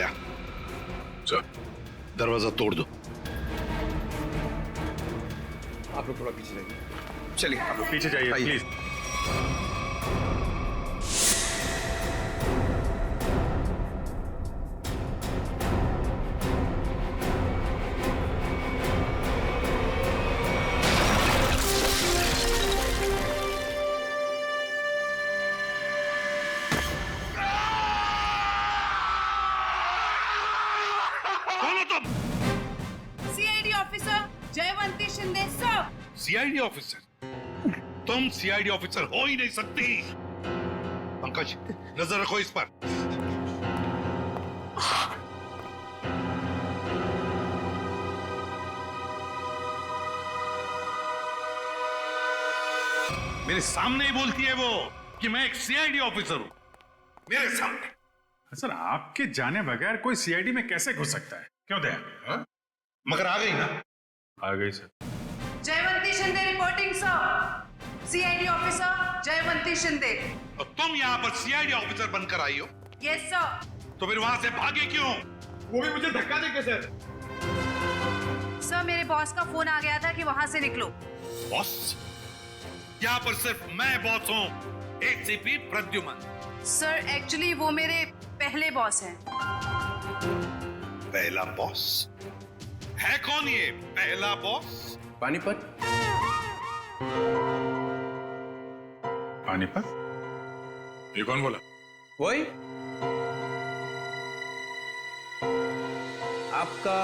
दया, दरवाजा तोड़ दो। आप लोग थोड़ा पीछे जाइए। चलिए आप लोग पीछे जाइए please. CID officer Jayvanti Shinde sir. CID officer? तुम सीआईडी ऑफिसर हो ही नहीं सकती। पंकज, नजर रखो इस पर। मेरे सामने ही बोलती है वो कि मैं एक सीआईडी ऑफिसर हूं, मेरे सामने। सर आपके जाने बगैर कोई सीआईडी में कैसे घुस सकता है? क्यों दया? हा? मगर आ गई ना? आ गई sir. Jayvanti Shinde reporting sir. CID officer Jayvanti Shinde. और तुम यहाँ पर सीआईडी ऑफिसर बनकर आई हो? Yes sir. तो फिर वहां से भागे क्यों? वो भी मुझे धक्का देके सर। सर मेरे बॉस का फोन आ गया था कि वहां से निकलो। बॉस? यहाँ पर सिर्फ मैं बॉस हूँ, एसीपी प्रद्युमन। सर एक्चुअली वो मेरे पहले बॉस हैं। पहला बॉस? है कौन ये पहला बॉस? पानीपत। पानीपत? ये कौन बोला? वही आपका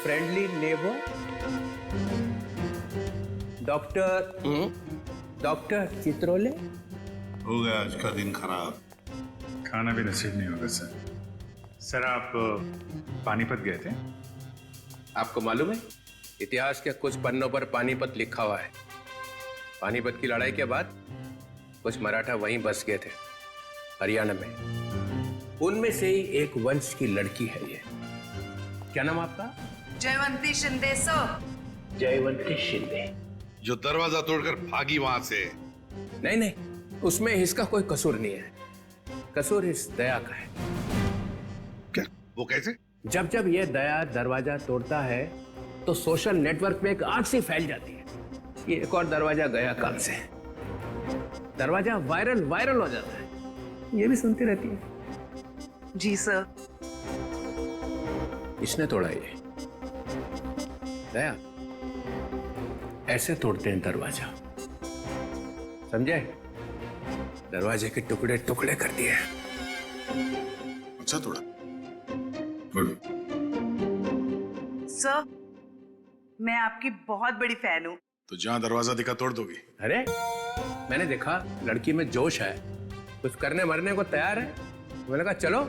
फ्रेंडली नेबर डॉक्टर चित्रोले। हो गया आज का दिन खराब। खाना भी नसीब नहीं होगा सर। सर आप पानीपत गए थे? आपको मालूम है इतिहास के कुछ पन्नों पर पानीपत लिखा हुआ है। पानीपत की लड़ाई के बाद कुछ मराठा वहीं बस गए थे, हरियाणा में। उनमें से ही एक वंश की लड़की है ये। क्या नाम आपका? जयवंती शिंदे सर। जयवंती शिंदे। जो दरवाजा तोड़कर भागी वहां से। नहीं, उसमें इसका कोई कसूर नहीं है। कसूर इस दया का है। क्या? वो कैसे? जब ये दया दरवाजा तोड़ता है तो सोशल नेटवर्क में एक आग सी फैल जाती है। ये एक और दरवाजा गया काम से। दरवाजा वायरल हो जाता है। ये भी सुनती रहती है। जी सर। इसने तोड़ा ये। दया ऐसे तोड़ते हैं दरवाजा, समझे? दरवाजे के टुकड़े टुकड़े कर दिए। अच्छा तोड़ा। सर मैं आपकी बहुत बड़ी फैन हूँ। तो जहां दरवाजा दिखा तोड़ दोगी? अरे मैंने देखा लड़की में जोश है, कुछ करने मरने को तैयार है। मैंने कहा चलो।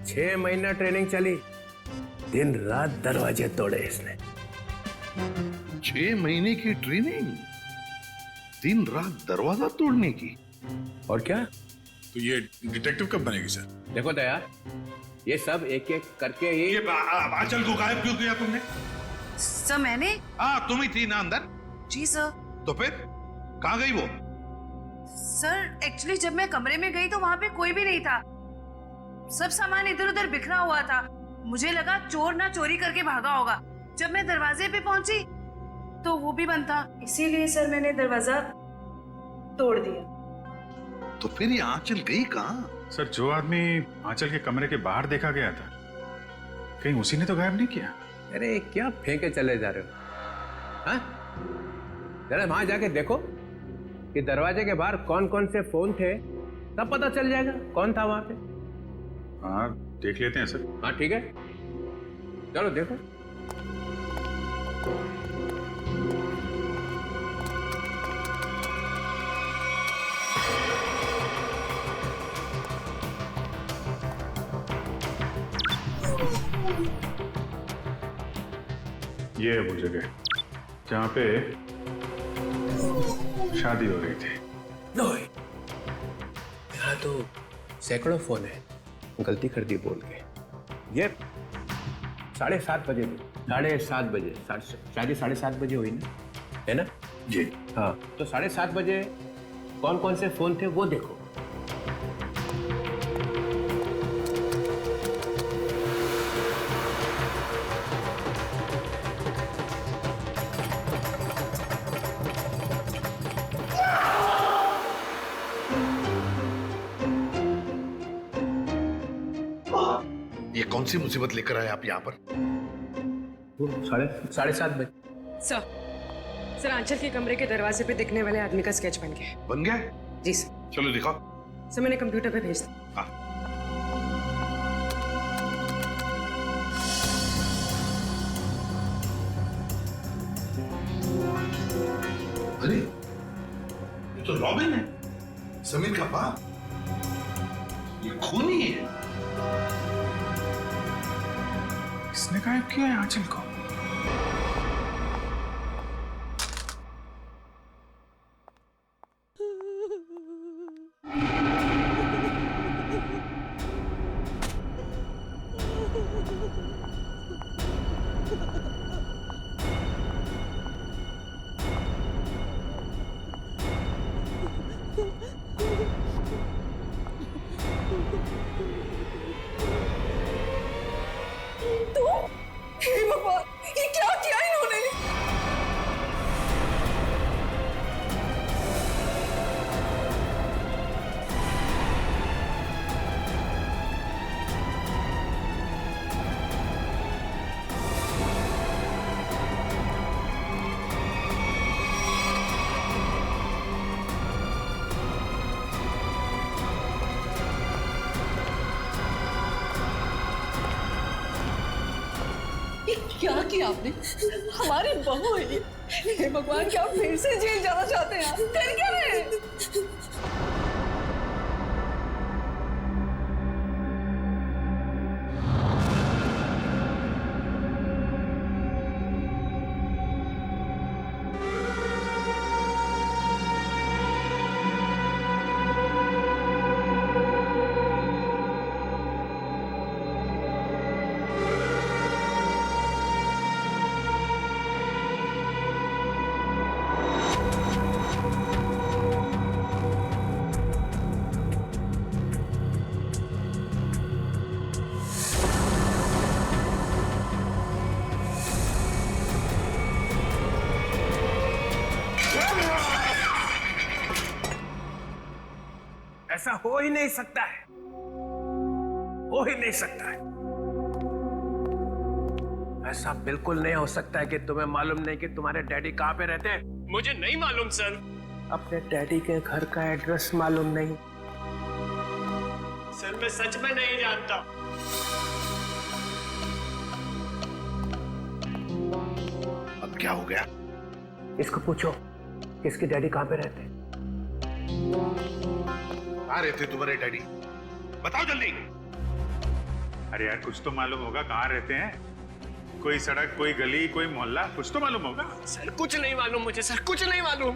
6 महीना ट्रेनिंग चली, दिन रात दरवाजे तोड़े इसने। 6 महीने की ट्रेनिंग, दिन रात दरवाजा तोड़ने की। और क्या? तो ये डिटेक्टिव कब बनेगी सर? देखो दया, ये सब एक एक करके ही। ये आंचल को गायब क्यों किया तुमने? सर मैंने? हाँ तुम ही थी ना अंदर? जी सर। तो फिर कहाँ गई वो? सर एक्चुअली जब मैं कमरे में गई तो वहां पे कोई भी नहीं था। सब सामान इधर उधर बिखरा हुआ था। मुझे लगा चोर ना चोरी करके भागा होगा। जब मैं दरवाजे पे पहुंची तो वो भी बंद था, इसीलिए सर मैंने दरवाजा तोड़ दिया। तो फिर ये आंचल गई कहाँ? सर जो आदमी आंचल के कमरे के बाहर देखा गया था, कहीं उसी ने तो गायब नहीं किया? अरे क्या फेंके चले जा रहे हो? हाँ? जरा वहां जाके देखो कि दरवाजे के बाहर कौन कौन से फोन थे, तब पता चल जाएगा कौन था वहां पे। हाँ देख लेते हैं सर। हाँ ठीक है, चलो देखो। ये है वो जगह जहाँ पे शादी हो रही थी। यहाँ तो सैकड़ों फोन है, गलती कर दी बोल के। ये 7:30 बजे थी। 7:30 बजे शादी 7:30 बजे हुई ना, है ना? जी हाँ, तो 7:30 बजे कौन कौन से फोन थे वो देखो। ये कौन सी मुसीबत लेकर आए आप यहाँ पर? साढ़े 7 बजे। सर आंचल के कमरे के दरवाजे पे दिखने वाले आदमी का स्केच बन गया है। बन गया? जी सर। चलो दिखाओ। सर मैंने कंप्यूटर पे भेज दिया। हाँ। अरे ये तो रॉबिन है, समीर का बाप। ये खूनी है। इसने गायब किया है आंचल को। ये क्या किया इन्होंने? क्या किया आपने? हमारी बहू है ये। हे भगवान, क्या आप फिर से जेल जाना चाहते हैं? कर क्या रहे हैं? ऐसा हो ही नहीं सकता है, हो ही नहीं सकता है। ऐसा बिल्कुल नहीं हो सकता है कि तुम्हें मालूम नहीं कि तुम्हारे डैडी कहाँ पे रहते हैं। मुझे नहीं मालूम सर। अपने डैडी के घर का एड्रेस मालूम नहीं? सर मैं सच में नहीं जानता। अब क्या हो गया? इसको पूछो कि इसके डैडी कहाँ पे रहते हैं। कहाँ रहते तुम्हारे डैडी? बताओ जल्दी। अरे यार कुछ तो मालूम होगा, कहाँ रहते हैं? कोई सड़क, कोई गली, कोई मोहल्ला, कुछ तो मालूम होगा। सर कुछ नहीं मालूम मुझे, सर कुछ नहीं मालूम।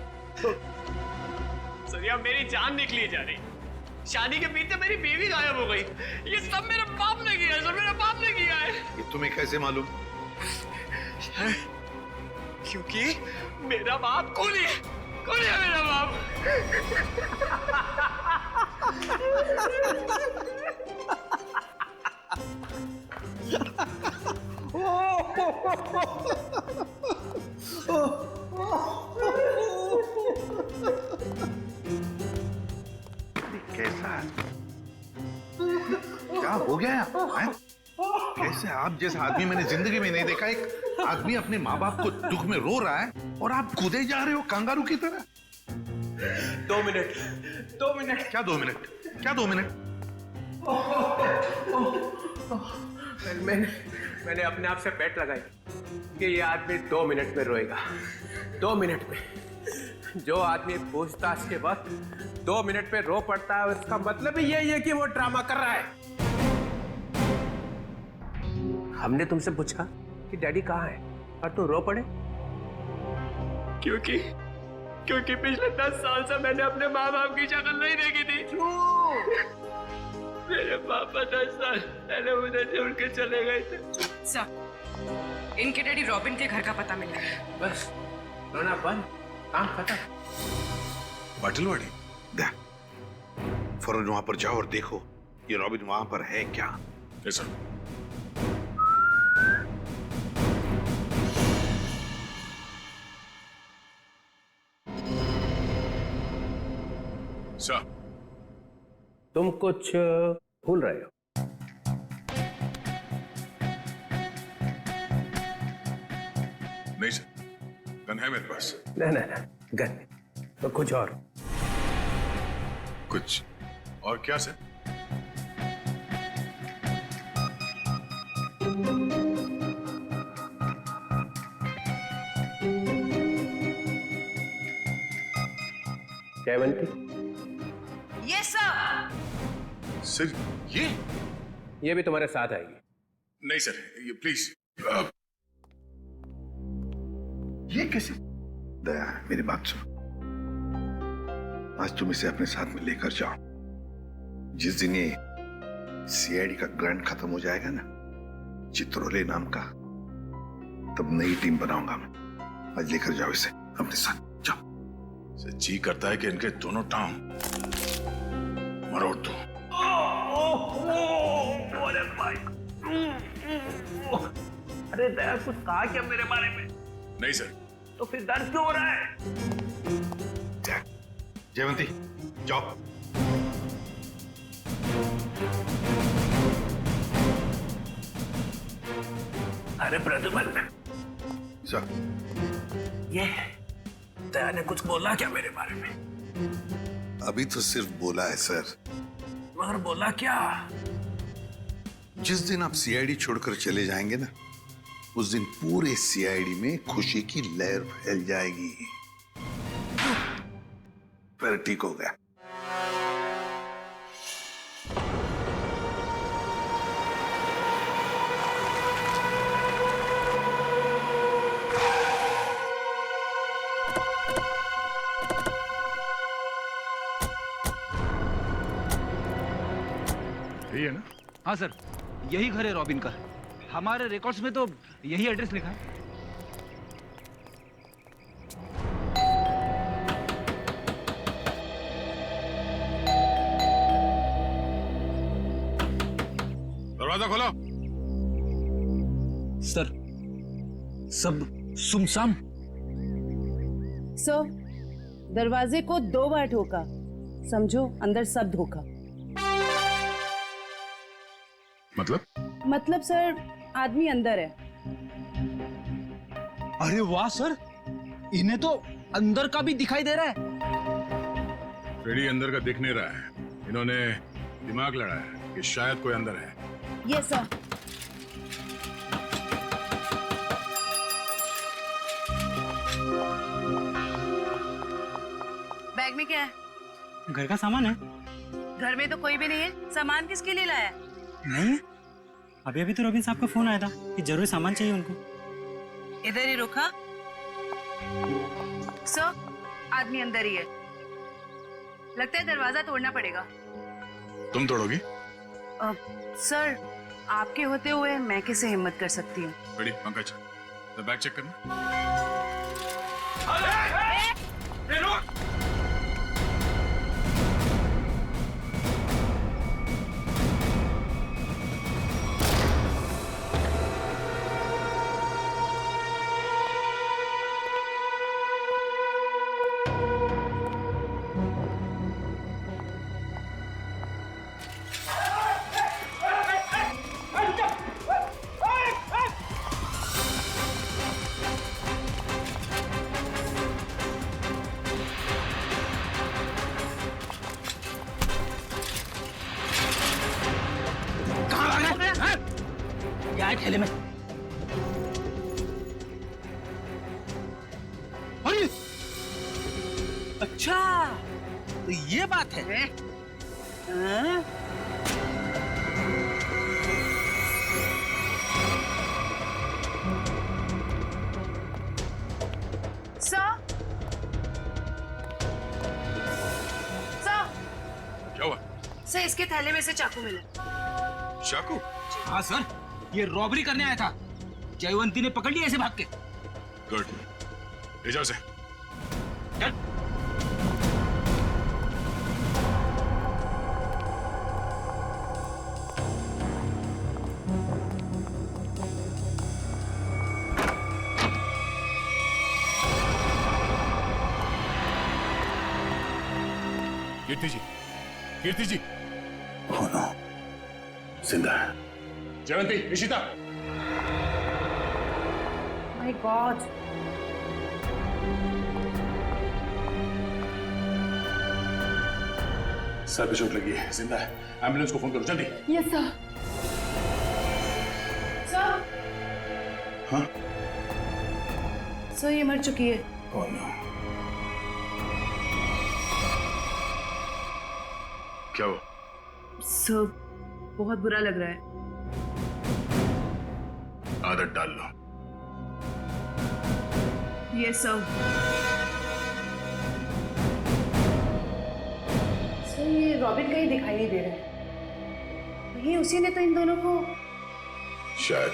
सर यार मेरी जान निकली जा रही। शादी के बीते मेरी बीवी गायब हो गई। ये सब मेरे बाप ने किया है सर, मेरे बाप ने किया है। ये तुम्हें कैसे मालूम? क्योंकि मेरा बाप खूनी है, खूनी है मेरा बाप। कैसा? क्या हो गया हैं? कैसे? आप जैसा आदमी मैंने जिंदगी में नहीं देखा। एक आदमी अपने माँ बाप को दुख में रो रहा है और आप कूदे जा रहे हो कंगारू की तरह। 2 मिनट। क्या 2 मिनट? क्या 2 मिनट? मैंने अपने आप से बेट लगाई कि ये आदमी 2 मिनट में रोएगा। 2 मिनट में। जो आदमी पूछताछ के वक्त 2 मिनट में रो पड़ता है, उसका मतलब ही यही है कि वो ड्रामा कर रहा है। हमने तुमसे पूछा कि डैडी कहाँ है और तू रो पड़े? क्योंकि पिछले 10 साल से मैंने अपने माँ बाप की शक्ल नहीं देखी थी। मेरे पापा 10 साल पहले मुझे छोड़ के चले गए थे। सर इनके डैडी रॉबिन के घर का पता मिल गया। बस रोना बंद, काम खत्म। बाटलवाड़ी दे फौरन वहां पर जाओ और देखो ये रॉबिन वहां पर है क्या। तुम कुछ भूल रहे हो। नहीं सर, गन है मेरे पास। ना ना ना, गन तो कुछ और। कुछ और क्या सर? जयवंती, ये सब सर ये भी तुम्हारे साथ आएगी। नहीं सर, ये प्लीज। ये कैसे? दया, मेरी बात सुनो। आज तुम इसे अपने साथ में लेकर जाओ। जिस दिन ये सीआईडी का ग्रांट खत्म हो जाएगा ना, चित्रोले नाम का, तब नई टीम बनाऊंगा मैं। आज लेकर जाओ इसे अपने साथ, जाओ। जी करता है कि इनके दोनों टांग मरोड़ दो। अरे दया, कुछ कहा क्या मेरे बारे में? नहीं सर। तो फिर दर्द क्यों हो रहा है? जयवंती, जाओ। अरे प्रद्युमन, सर, ये दया ने कुछ बोला क्या मेरे बारे में? अभी तो सिर्फ बोला है सर। मगर बोला क्या? जिस दिन आप सीआईडी छोड़कर चले जाएंगे ना, उस दिन पूरे सीआईडी में खुशी की लहर फैल जाएगी। फिर ठीक हो गया। यही है ना? हाँ सर, यही घर है रॉबिन का। हमारे रिकॉर्ड्स में तो यही एड्रेस लिखा है। दरवाजा खोलो। सर, सब सुमसाम। सर, दरवाजे को 2 बार ठोका, समझो अंदर सब धोखा। मतलब सर, आदमी अंदर है। अरे वाह सर, इन्हें तो अंदर का भी दिखाई दे रहा है। फ्रेडी अंदर का दिख नहीं रहा है। इन्होंने दिमाग लड़ाया है कि शायद कोई अंदर है। Yes sir. बैग में क्या है? घर का सामान है। घर में तो कोई भी नहीं है, सामान किसके लिए लाया? नहीं, अभी अभी तो रॉबिन साहब का फोन आया था कि जरूरी सामान चाहिए उनको। इधर ही रुका। सर, आदमी अंदर ही है। लगता है दरवाजा तोड़ना पड़ेगा। तुम तोड़ोगी? सर, आपके होते हुए मैं कैसे हिम्मत कर सकती हूँ? फ्रेडी, पंकज, तो बैग चेक करना। क्या है ठेले में? अरे अच्छा, तो ये बात है। हाँ? क्या हुआ? सर, इसके थैले में से चाकू मिला। चाकू? हाँ सर, ये रॉबरी करने आया था। जयवंती ने पकड़ लिया ऐसे भाग के। गुड, ले जाओ से। चल। कीर्ति जी, कीर्ति जी। Oh no, जिंदा है। Jayvanti, Ishita. My god. Sir पे चोट लगी है, जिंदा है। एम्बुलेंस को फोन करो जल्दी। Yes sir. सर हाँ? सर ये मर चुकी है। Oh no. क्या हो? सर बहुत बुरा लग रहा है। आदत डाल लो। Yes sir. सर ये रॉबिन कहीं दिखाई नहीं दे रहा है। ये उसी ने तो इन दोनों को शायद।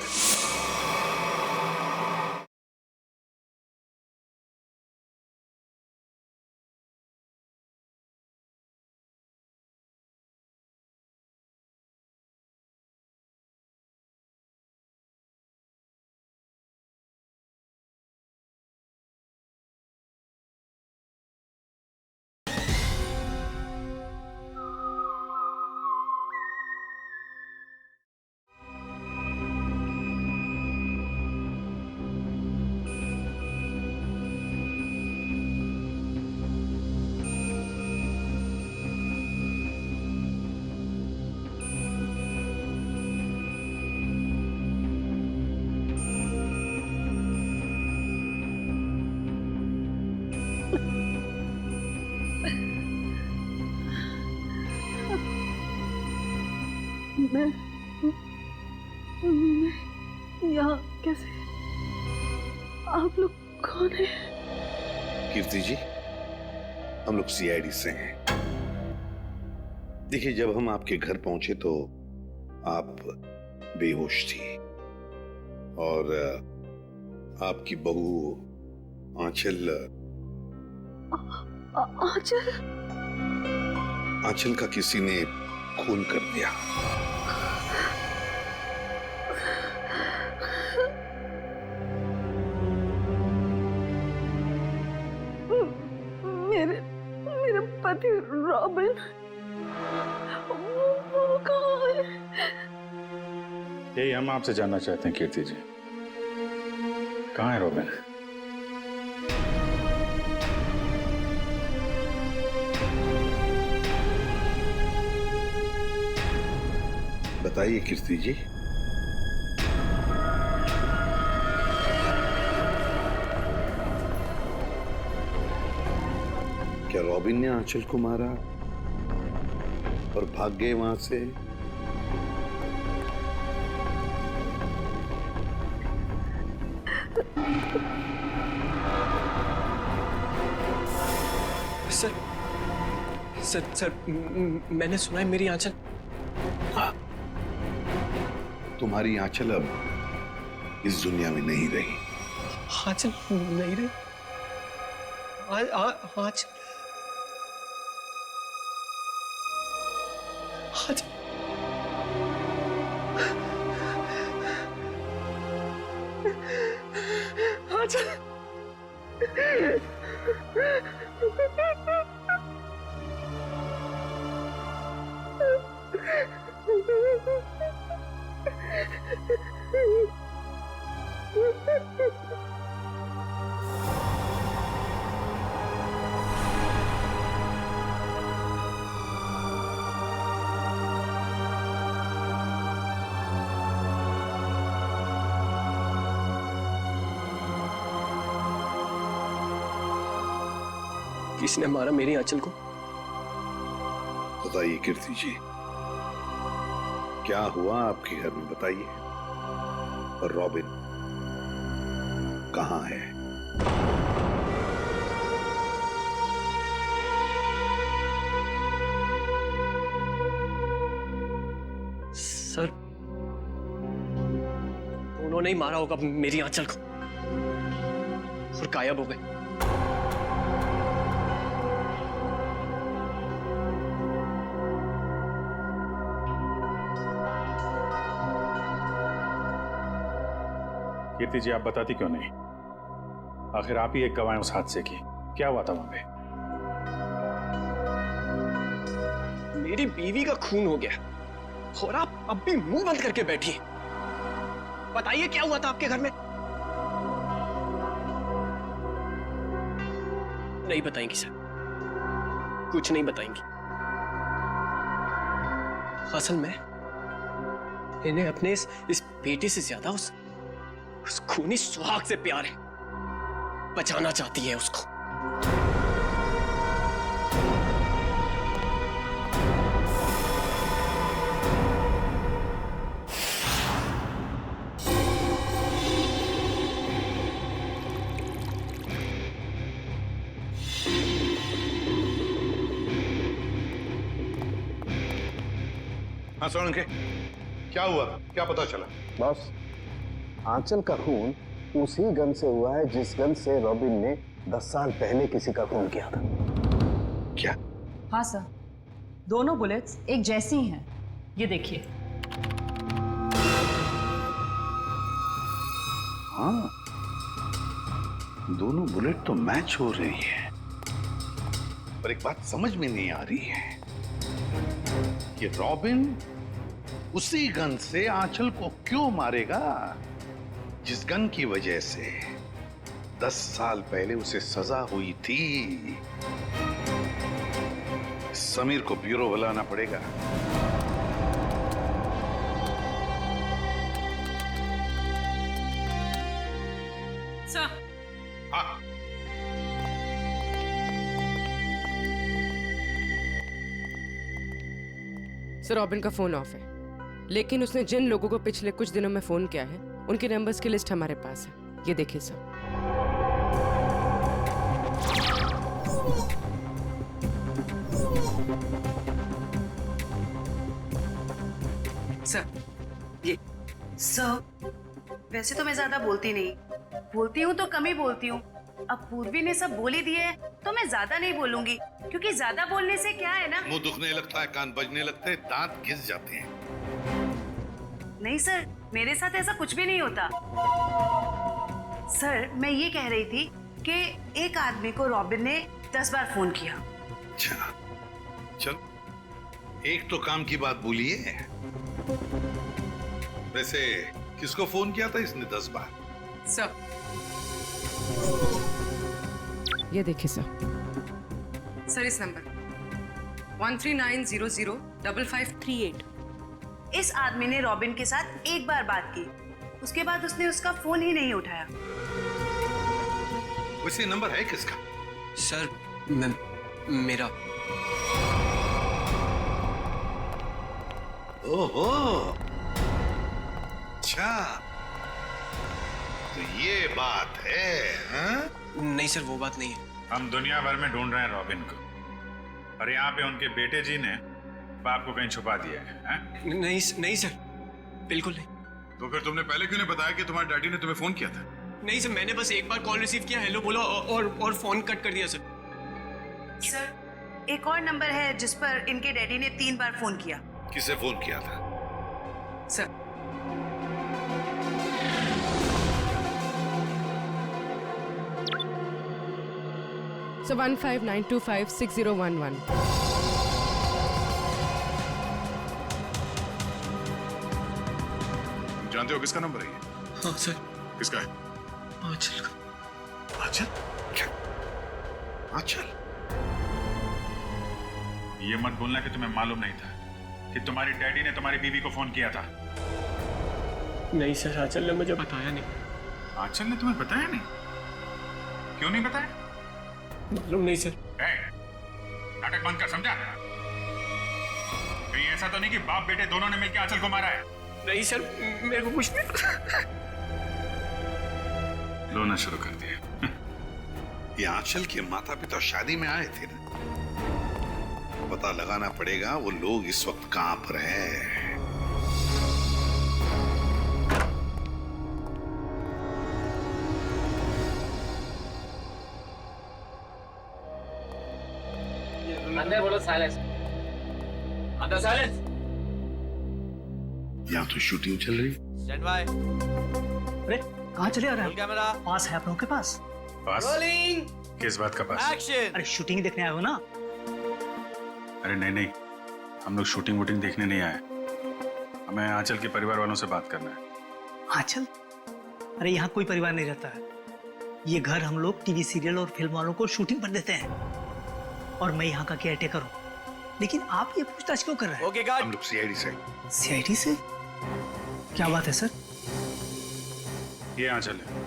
मैं यहाँ कैसे? आप लोग कौन है? कीर्ति जी, हम लोग सीआईडी से हैं। देखिए, जब हम आपके घर पहुंचे तो आप बेहोश थी और आपकी बहू आंचल आंचल का किसी ने खून कर दिया। मेरे पति रॉबिन वो कहाँ है? यही हम आपसे जानना चाहते हैं कीर्ति जी, कहाँ है रॉबिन? बताइए कीर्ति जी। क्या रॉबिन ने आंचल को मारा और भाग गए वहां से? सर मैंने सुना है मेरी आंचल। तुम्हारी आंचल अब इस दुनिया में नहीं रही। आंचल नहीं रही? आंचल किसने मारा मेरी आंचल को? बताइए कीर्ति जी, क्या हुआ आपके घर में? बताइए। और रॉबिन कहाँ है? सर उन्होंने ही मारा होगा मेरी आंचल को और गायब हो गए। कीर्ति जी, आप बताती क्यों नहीं? आखिर आप ही एक गवाह हैं उस हादसे की। क्या हुआ था वहां पे? मेरी बीवी का खून हो गया और आप अब भी मुंह बंद करके बैठी हैं। बताइए क्या हुआ था आपके घर में? नहीं बताएंगी सर, कुछ नहीं बताएंगी। असल में इन्हें अपने इस बेटे से ज्यादा उस खूनी सुहाग से प्यार है। बचाना चाहती है उसको। हाँ सोलंके, क्या हुआ? क्या पता चला? बॉस, आंचल का खून उसी गन से हुआ है जिस गन से रॉबिन ने 10 साल पहले किसी का खून किया था। क्या? हाँ सर, दोनों बुलेट्स एक जैसी हैं। ये देखिए। हाँ, दोनों बुलेट तो मैच हो रही है, पर एक बात समझ में नहीं आ रही है कि रॉबिन उसी गन से आंचल को क्यों मारेगा जिस गन की वजह से 10 साल पहले उसे सजा हुई थी। समीर को ब्यूरो बुलाना पड़ेगा। सर, हाँ, सर रॉबिन का फोन ऑफ है, लेकिन उसने जिन लोगों को पिछले कुछ दिनों में फोन किया है उनके नंबर्स की लिस्ट हमारे पास है। ये देखिए सर। सर, ये सर, वैसे तो मैं ज्यादा बोलती नहीं, बोलती हूँ तो कम ही बोलती हूँ। अब पूर्वी ने सब बोल ही दिए है तो मैं ज्यादा नहीं बोलूंगी, क्योंकि ज्यादा बोलने से क्या है ना, मुंह दुखने लगता है, कान बजने लगते हैं, दांत घिस जाते हैं। नहीं सर, मेरे साथ ऐसा कुछ भी नहीं होता। सर, मैं ये कह रही थी कि एक आदमी को रॉबिन ने 10 बार फोन किया। अच्छा, चल एक तो काम की बात बोलिए। वैसे किसको फोन किया था इसने 10 बार? सर, ये देखिए सर इस नंबर 13900558। इस आदमी ने रॉबिन के साथ एक बार बात की, उसके बाद उसने उसका फोन ही नहीं उठाया। वैसे नंबर है किसका? सर, मेरा। ओहो, अच्छा, तो ये बात है, हाँ? नहीं सर, वो बात नहीं है। हम दुनिया भर में ढूंढ रहे हैं रॉबिन को, और यहाँ पे उनके बेटे जी ने बाप को कहीं छुपा दिया है, हाँ? नहीं सर, बिल्कुल नहीं। तो फिर तुमने पहले क्यों नहीं बताया कि तुम्हारे डैडी ने तुम्हें फोन किया था? नहीं सर, मैंने बस एक बार कॉल रिसीव किया, हेलो बोला और फोन कट कर दिया सर। सर, एक और नंबर है जिस पर इनके डैडी ने 3 बार फोन किया। किसे फोन किया था? Sir, So 1592560111। जानते हो किसका नंबर है ये? हाँ सर। किसका है? आंचल का। आंचल? क्या? आंचल? ये मत बोलना कि तुम्हें मालूम नहीं था कि तुम्हारी डैडी ने तुम्हारी बीवी को फोन किया था। नहीं सर, आंचल ने मुझे बताया नहीं। आंचल ने तुम्हें बताया नहीं? क्यों नहीं बताया? मालूम नहीं सर। नाटक बंद कर, समझा? कहीं ऐसा तो नहीं कि बाप बेटे दोनों ने मिलकर आंचल को मारा है? नहीं सर, मेरे को कुछ नहीं। रोना शुरू कर दिया। ये आंचल के माता पिता शादी में आए थे ना, पता लगाना पड़ेगा वो लोग इस वक्त कहां पर हैं। अंदर बोलो साइलेंस। अंदर साइलेंस। यहाँ तो शूटिंग चल रही। Stand by. अरे कहाँ चले आ रहे हैं? कैमरा पास है आप लोगों के पास? पास? रोलिंग। किस बात का पास? एक्शन। अरे शूटिंग देखने आए हो ना? अरे नहीं, हम लोग शूटिंग वूटिंग देखने नहीं आए, हमें आंचल के परिवार वालों से बात करना है। आंचल? अरे यहाँ कोई परिवार नहीं रहता है, ये घर हम लोग टीवी सीरियल और फिल्म वालों को शूटिंग पर देते हैं और मैं यहाँ का केयरटेकर हूँ। लेकिन आप ये पूछताछ क्यों कर रहे हैं? ओके हम लोग सीआईडी से। सीआईडी से? क्या बात है सर? ये आंचल है।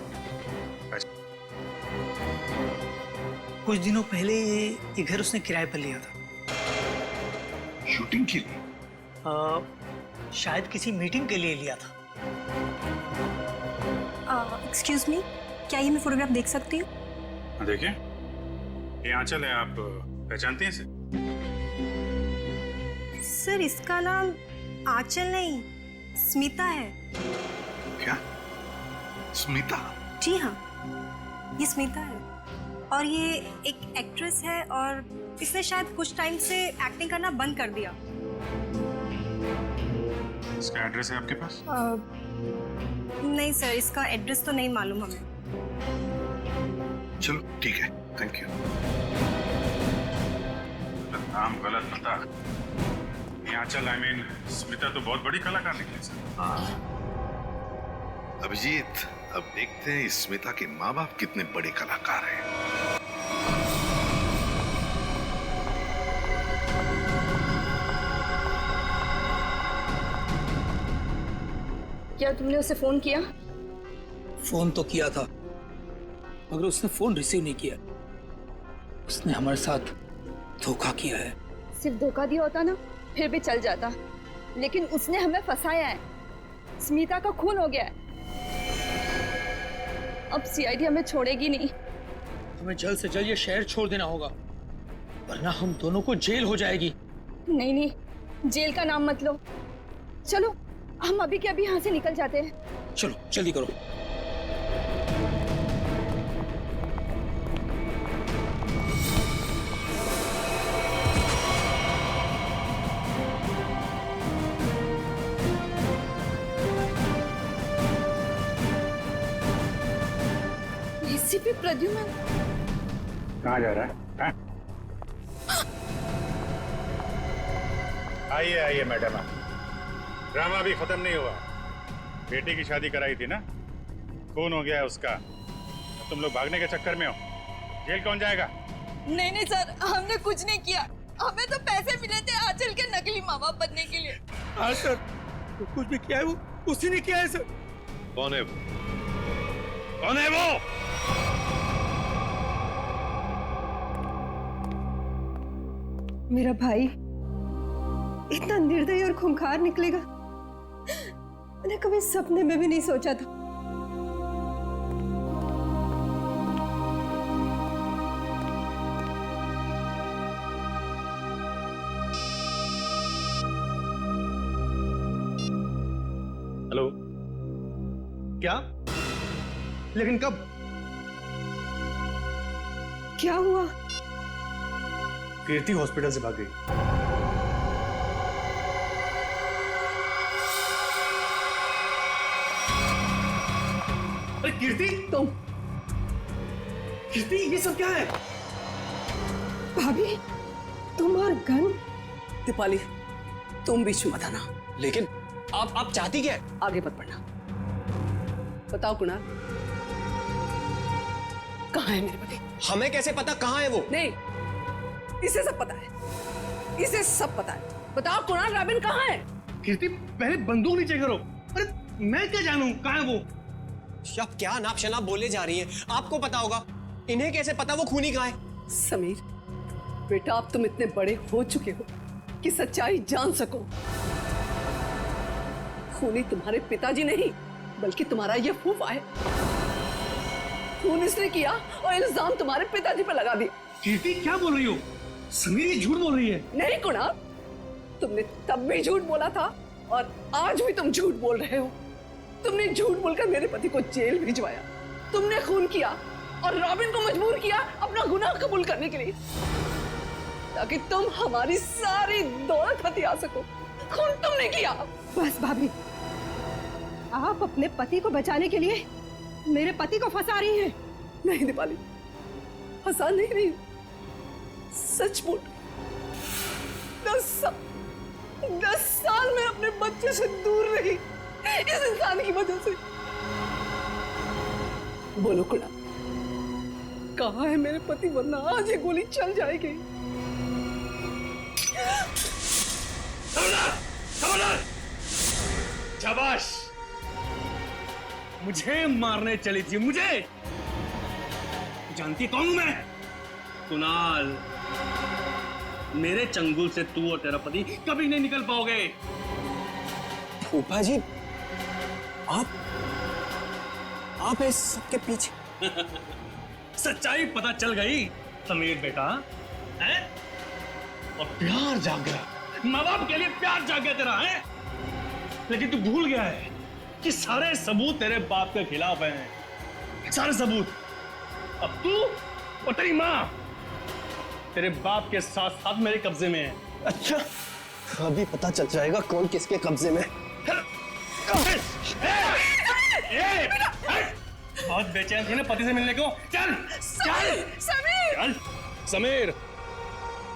कुछ दिनों पहले ये घर उसने किराए पर लिया था। शूटिंग के लिए? शायद किसी मीटिंग के लिए लिया था। एक्सक्यूज मी, क्या ये मैं फोटोग्राफ देख सकती हूँ? देखिए, ये आंचल है, आप पहचानती हैं इसे? सर इसका नाम आंचल नहीं, स्मिता है। क्या? स्मिता? जी हाँ, ये स्मिता है और ये एक एक्ट्रेस है और इसने शायद कुछ टाइम से एक्टिंग करना बंद कर दिया। इसका एड्रेस है आपके पास? नहीं सर, इसका एड्रेस तो नहीं मालूम हमें। चलो ठीक है, थैंक यू। नाम गलत पता। ये आंचल आई मीन स्मिता तो बहुत बड़ी कलाकार निकली सर। अभिजीत, अब देखते हैं इस स्मिता के माँ बाप कितने बड़े कलाकार हैं। क्या तुमने उसे फोन किया? फोन तो किया था मगर उसने फोन रिसीव नहीं किया। उसने हमारे साथ धोखा किया है। सिर्फ धोखा दिया होता ना फिर भी चल जाता, लेकिन उसने हमें फंसाया है। स्मिता का खून हो गया है। अब सीआईडी हमें छोड़ेगी नहीं। हमें जल्द से जल्द ये शहर छोड़ देना होगा वरना हम दोनों को जेल हो जाएगी। नहीं नहीं, जेल का नाम मत लो। चलो हम अभी के अभी यहाँ से निकल जाते हैं। चलो जल्दी करो। एसीपी प्रद्युमन कहाँ जा रहा है? आइए आइए मैडम, ड्रामा अभी खत्म नहीं हुआ। बेटी की शादी कराई थी ना, खून हो गया है उसका। तुम लोग भागने के चक्कर में हो, जेल कौन जाएगा? नहीं नहीं सर, हमने कुछ नहीं किया। हमें तो पैसे मिले थे आंचल के नकली माँ बाप बनने के लिए। हाँ सर, तो कुछ भी किया है वो उसी ने किया है सर। कौन है वो? कौन है वो? मेरा भाई इतना निर्दयी और खूंखार निकलेगा, मैंने कभी सपने में भी नहीं सोचा था। हेलो, क्या? लेकिन कब? क्या हुआ? कीर्ति हॉस्पिटल से भाग गई। अरे कीर्ति, तुम? कीर्ति ये सब क्या है? भाभी, तुम और गन? दीपाली, तुम बीच में मत आना। लेकिन आप चाहती क्या है? आगे मत बढ़ना। बताओ कुणाल, कहाँ है मेरे पति? हमें कैसे पता कहाँ है वो? नहीं, इसे सब पता है, इसे सब पता है। बताओ कुणाल, रॉबिन कहाँ है? कीर्ति पहले बंदूक नीचे करो। अरे मैं क्या जानूं कहाँ है वो? आप क्या नाप शनाप बोले जा रही हैं? आपको पता होगा, इन्हें कैसे पता वो खूनी कहाँ है? समीर बेटा, अब तुम इतने बड़े हो चुके हो कि सच्चाई जान सको। खूनी तुम्हारे पिताजी नहीं बल्कि तुम्हारा ये फूफा है। खून इसने किया और इल्जाम तुम्हारे पिताजी पर लगा दिया। कीर्ति क्या बोल रही हो? समीर ये झूठ बोल रही है। नहीं कुणाल, तुमने तब भी झूठ बोला था और आज भी तुम झूठ बोल रहे हो। तुमने झूठ बोलकर मेरे पति को जेल भिजवाया, तुमने खून किया और रॉबिन को मजबूर किया अपना गुनाह कबूल करने के लिए, ताकि तुम हमारी सारी दौलत हथिया सको। खून तुमने किया। बस भाभी, आप अपने पति को बचाने के लिए मेरे पति को फंसा रही हैं। नहीं दीपाली, फंसा नहीं रही, सच बोल। 10 साल में अपने बच्चे से दूर रही इस इंसान की वजह से। बोलो कुणाल, कहाँ है मेरे पति, वरना आज ये गोली चल जाएगी। शाबाश, मुझे मारने चली थी, मुझे। जानती कौन हूं मैं? कुणाल। मेरे चंगुल से तू और तेरा पति कभी नहीं निकल पाओगे। फूफा जी, आप इस सबके पीछे। सच्चाई पता चल गई समीर बेटा, है? और प्यार जाग गया, माँ बाप के लिए प्यार जाग गया तेरा, है? लेकिन तू भूल गया है कि सारे सबूत तेरे बाप के खिलाफ हैं, सारे सबूत। अब तू और तेरी माँ तेरे बाप के साथ साथ मेरे कब्जे में है। अच्छा, अभी पता चल जाएगा कौन किसके कब्जे में। बहुत बेचैन थी ना पति से मिलने को। चल चल समीर! चल समीर,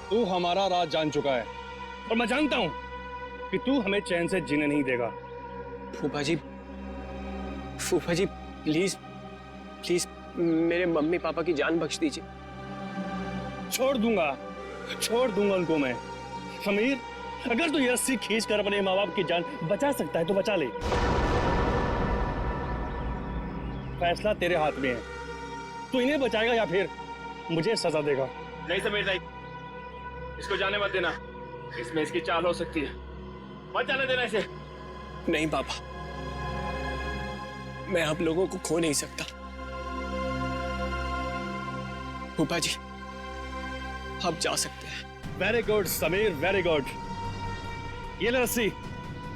तू हमारा राज जान चुका है और मैं जानता हूं कि तू हमें चैन से जीने नहीं देगा। फूफा जी प्लीज प्लीज मेरे मम्मी पापा की जान बख्श दीजिए। छोड़ दूंगा उनको मैं। समीर, अगर तू ये रस्सी खींच कर अपने माँ बाप की जान बचा सकता है तो बचा ले। फैसला तेरे हाथ में है, तू इन्हें बचाएगा या फिर मुझे सजा देगा। नहीं समीर नहीं, इसको जाने मत देना, इसमें इसकी चाल हो सकती है, मत जाने देना इसे। नहीं पापा, मैं आप लोगों को खो नहीं सकता। फूफा जी, आप जा सकते हैं। Very good Sameer, very good. ये ले रस्सी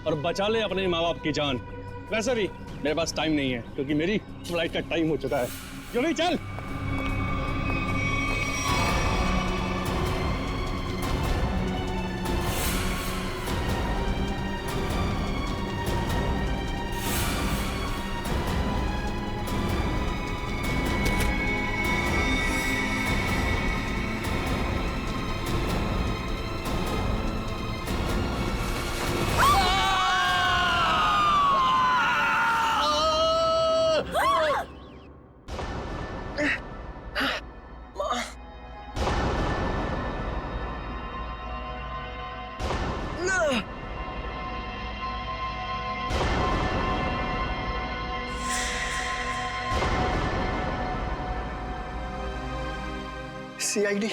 और बचा ले अपने माँ बाप की जान। वैसे भी मेरे पास टाइम नहीं है क्योंकि मेरी फ्लाइट का टाइम हो चुका है। जल्दी चल। CID।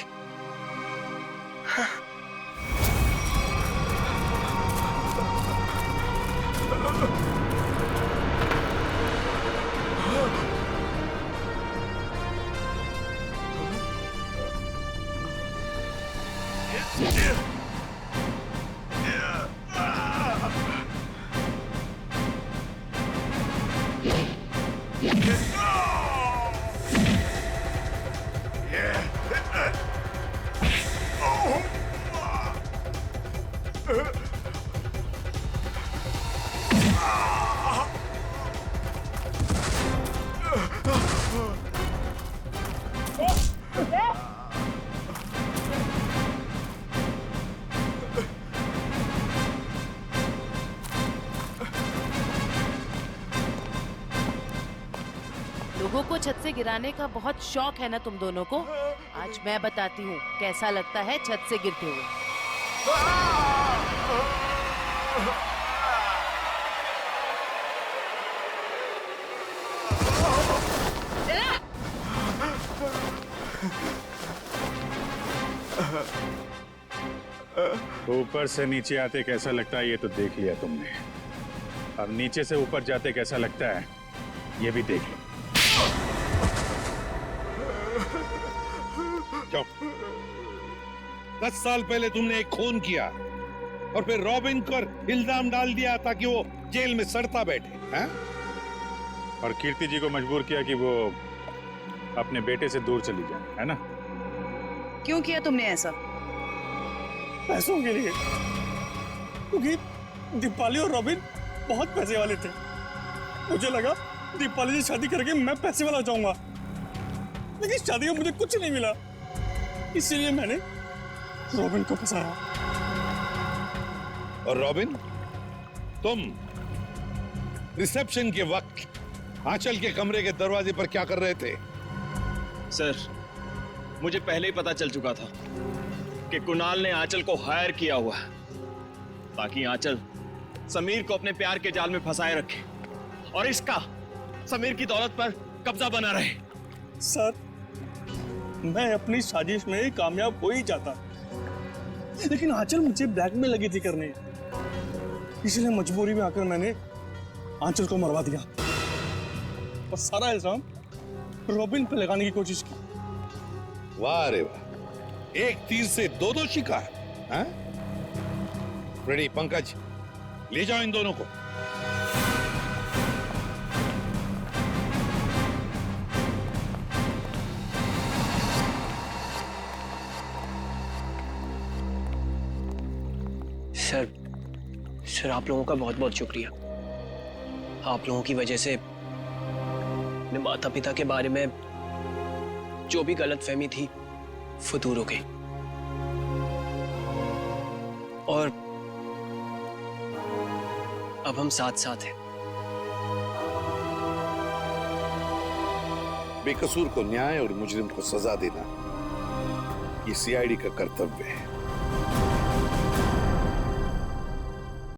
लोगों को छत से गिराने का बहुत शौक है ना तुम दोनों को। आज मैं बताती हूँ कैसा लगता है छत से गिरते हुए। ऊपर से नीचे आते कैसा लगता है ये तो देख लिया तुमने, अब नीचे से ऊपर जाते कैसा लगता है ये भी देख लो। चुप। 10 साल पहले तुमने एक खून किया और फिर रॉबिन पर इल्जाम डाल दिया ताकि वो जेल में सड़ता बैठे, हैं? और कीर्ति जी को मजबूर किया कि वो अपने बेटे से दूर चली जाए, है ना? क्यों किया तुमने ऐसा? पैसों के लिए, क्योंकि दीपाली और रॉबिन बहुत पैसे वाले थे। मुझे लगा दीपाली से शादी करके मैं पैसे वाला हो जाऊंगा, लेकिन शादी में मुझे कुछ नहीं मिला, इसीलिए मैंने रॉबिन को फंसाया। और रॉबिन, तुम रिसेप्शन के वक्त आंचल के कमरे के दरवाजे पर क्या कर रहे थे? सर, मुझे पहले ही पता चल चुका था कि कुणाल ने आंचल को हायर किया हुआ है ताकि आंचल समीर को अपने प्यार के जाल में फंसाए रखे और इसका समीर की दौलत पर कब्जा बना रहे। सर, मैं अपनी साजिश में कामयाब हो ही जाता, लेकिन आंचल मुझे ब्लैकमेल लगी थी करने, इसलिए मजबूरी में आकर मैंने आंचल को मरवा दिया और सारा इल्जाम रॉबिन पे लगाने की कोशिश की। वाह रे वाह, एक तीर से दो शिकार। हाँ? रेडी पंकज, ले जाओ इन दोनों को। सर आप लोगों का बहुत बहुत शुक्रिया। आप लोगों की वजह से अपने माता पिता के बारे में जो भी गलतफहमी थी वो दूर हो गई और अब हम साथ साथ हैं। बेकसूर को न्याय और मुजरिम को सजा देना ये सीआईडी का कर्तव्य है।